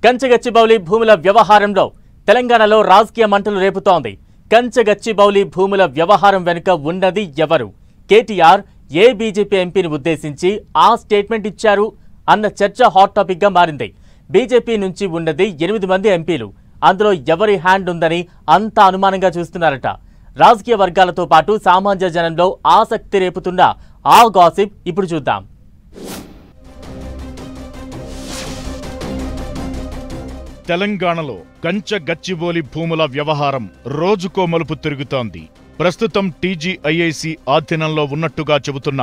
కంచగచ్చిబౌలి భూముల వ్యవహారంలో తెలంగాణలో రాజకీయ మంటలు రేపుతోంది. కంచగచ్చిబౌలి భూముల వ్యవహారం వెనుక ఉన్నది ఎవరు? కేటీఆర్ ఏ బీజేపీ ఎంపీని ఉద్దేశించి ఆ స్టేట్మెంట్ ఇచ్చారు అన్న చర్చ హాట్ టాపిక్ గా మారింది. బీజేపీ నుంచి ఉన్నది 8 మంది ఎంపీలు. అందులో ఎవరి హ్యాండ్ ఉందని అంతా అనుమానంగా చూస్తున్నారట. రాజకీయ వర్గాలతో పాటు సామాన్య జనంలో ఆసక్తి రేపుతున్న ఆ గాసిప్ ఇప్పుడు చూద్దాం. తెలంగాణలో కంచగచ్చిబౌలి భూముల వ్యవహారం రోజుకో మలుపు తిరుగుతోంది. ప్రస్తుతం టీజీఐఐసీ ఆధీనంలో ఉన్నట్టుగా చెబుతున్న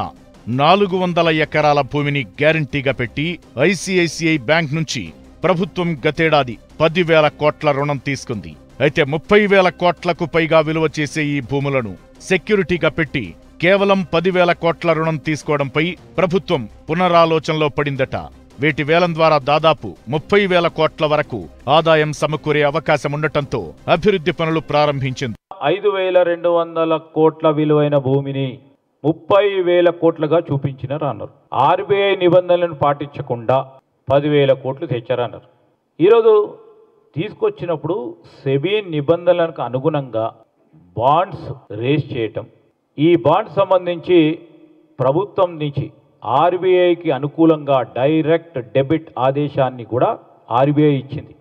400 ఎకరాల భూమిని గ్యారంటీగా పెట్టి ఐసీఐసీఐ బ్యాంక్ నుంచి ప్రభుత్వం గతేడాది 10,000 కోట్ల రుణం తీసుకుంది. అయితే 30,000 కోట్లకు పైగా విలువ చేసే ఈ భూములను సెక్యూరిటీగా పెట్టి కేవలం 10,000 కోట్ల రుణం తీసుకోవడంపై ప్రభుత్వం పునరాలోచనలో పడిందట. వీటి వేలం ద్వారా దాదాపు 30,000 కోట్ల వరకు ఆదాయం సమకూరే అవకాశముండటంతో అభివృద్ధి పనులు ప్రారంభించింది. 5,200 కోట్ల విలువైన భూమిని 30,000 కోట్లుగా చూపించినారు అన్నారు. ఆర్బీఐ నిబంధనలను పాటించకుండా 10,000 కోట్లు తెచ్చారన్నారు. ఈరోజు తీసుకొచ్చినప్పుడు సెబీ నిబంధనలకు అనుగుణంగా బాండ్స్ రేస్ చేయటం, ఈ బాండ్స్ సంబంధించి ప్రభుత్వం నుంచి ఆర్బీఐకి అనుకూలంగా డైరెక్ట్ డెబిట్ ఆదేశాన్ని కూడా ఆర్బీఐ ఇచ్చింది.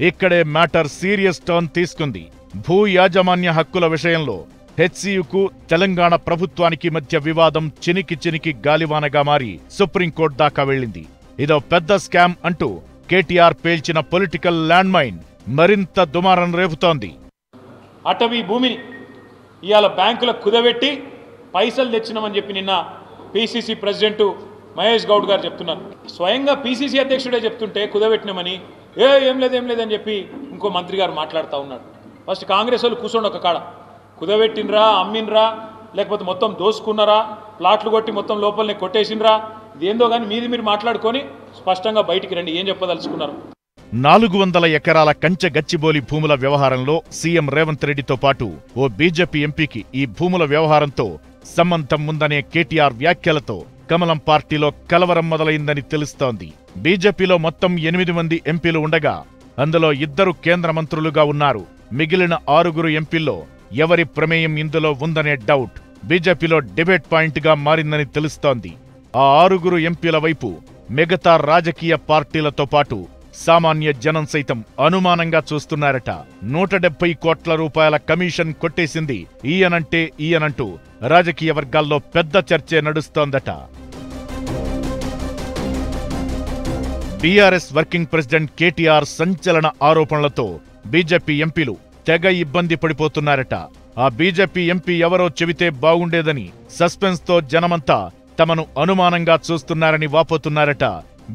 ఇక్కడే మ్యాటర్ సీరియస్ టర్న్ తీసుకుంది. భూ యాజమాన్య హక్కుల విషయంలో హెచ్సీయూకు తెలంగాణ ప్రభుత్వానికి మధ్య వివాదం చినికి గాలివానగా మారి సుప్రీంకోర్టు దాకా వెళ్లింది. ఇదో పెద్ద స్కామ్ అంటూ కేటీఆర్ పేల్చిన పొలిటికల్ ల్యాండ్ మైన్ మరింత దుమారం రేపుతోంది. అటవీ భూమిని ఇవాళ బ్యాంకులకు కుదబెట్టి పైసలు తెచ్చినామని చెప్పి నిన్న పీసీసీ ప్రెసిడెంట్ మహేష్ గౌడ్ గారు చెప్తున్నారు. స్వయంగా పీసీసీ అధ్యక్షుడే చెప్తుంటే కుదబెట్టినామని ఏం లేదని చెప్పి ఇంకో మంత్రి గారు మాట్లాడుతూ ఉన్నాడు. ఫస్ట్ కాంగ్రెస్ వాళ్ళు కూర్చోండి ఒక కాడ, కుదబెట్టినరా, అమ్మినరా, లేకపోతే మొత్తం దోసుకున్నారా, ప్లాట్లు కొట్టి మొత్తం లోపలనే కొట్టేసినరా, ఇదేందో కానీ మీరు మాట్లాడుకొని స్పష్టంగా బయటికి రండి, ఏం చెప్పదలుచుకున్నారు. 400 ఎకరాల కంచగచ్చిబౌలి భూముల వ్యవహారంలో సీఎం రేవంత్ రెడ్డితో పాటు ఓ బీజేపీ ఎంపీకి ఈ భూముల వ్యవహారంతో సంబంధం ఉందనే కేటీఆర్ వ్యాఖ్యలతో కమలం పార్టీలో కలవరం మొదలైందని తెలుస్తోంది. బీజేపీలో మొత్తం 8 మంది ఎంపీలు ఉండగా అందులో 2 కేంద్ర మంత్రులుగా ఉన్నారు. మిగిలిన 6 ఎంపీల్లో ఎవరి ప్రమేయం ఇందులో ఉందనే డౌట్ బీజేపీలో డిబేట్ పాయింట్ గా మారిందని తెలుస్తోంది. ఆ 6 ఎంపీల వైపు మిగతా రాజకీయ పార్టీలతో పాటు సామాన్య జనం సైతం అనుమానంగా చూస్తున్నారట. 170 కోట్ల రూపాయల కమిషన్ కొట్టేసింది ఈయనంటూ రాజకీయ వర్గాల్లో పెద్ద చర్చే నడుస్తోందట. బీఆర్ఎస్ వర్కింగ్ ప్రెసిడెంట్ కేటీఆర్ సంచలన ఆరోపణలతో బీజేపీ ఎంపీలు తెగ ఇబ్బంది పడిపోతున్నారట. ఆ బీజేపీ ఎంపీ ఎవరో చెబితే బాగుండేదని సస్పెన్స్ తో జనమంతా తమను అనుమానంగా చూస్తున్నారని వాపోతున్నారట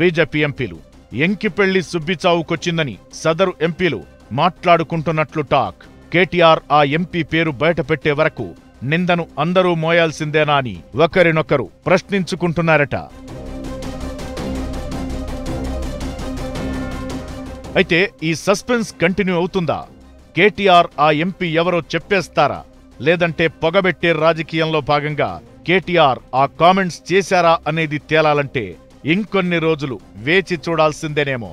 బీజేపీ ఎంపీలు. ఎంకిపెళ్లి సుబ్బిచావుకొచ్చిందని సదరు ఎంపీలు మాట్లాడుకుంటున్నట్లు టాక్. కేటీఆర్ ఆ ఎంపీ పేరు బయటపెట్టే వరకు నిందను అందరూ మోయాల్సిందేనా అని ఒకరినొకరు ప్రశ్నించుకుంటున్నారట. అయితే ఈ సస్పెన్స్ కంటిన్యూ అవుతుందా? కేటీఆర్ ఆ ఎంపీ ఎవరో చెప్పేస్తారా? లేదంటే పొగబెట్టే రాజకీయంలో భాగంగా కేటీఆర్ ఆ కామెంట్స్ చేశారా అనేది తేలాలంటే ఇంకొన్ని రోజులు వేచి చూడాల్సిందేనేమో.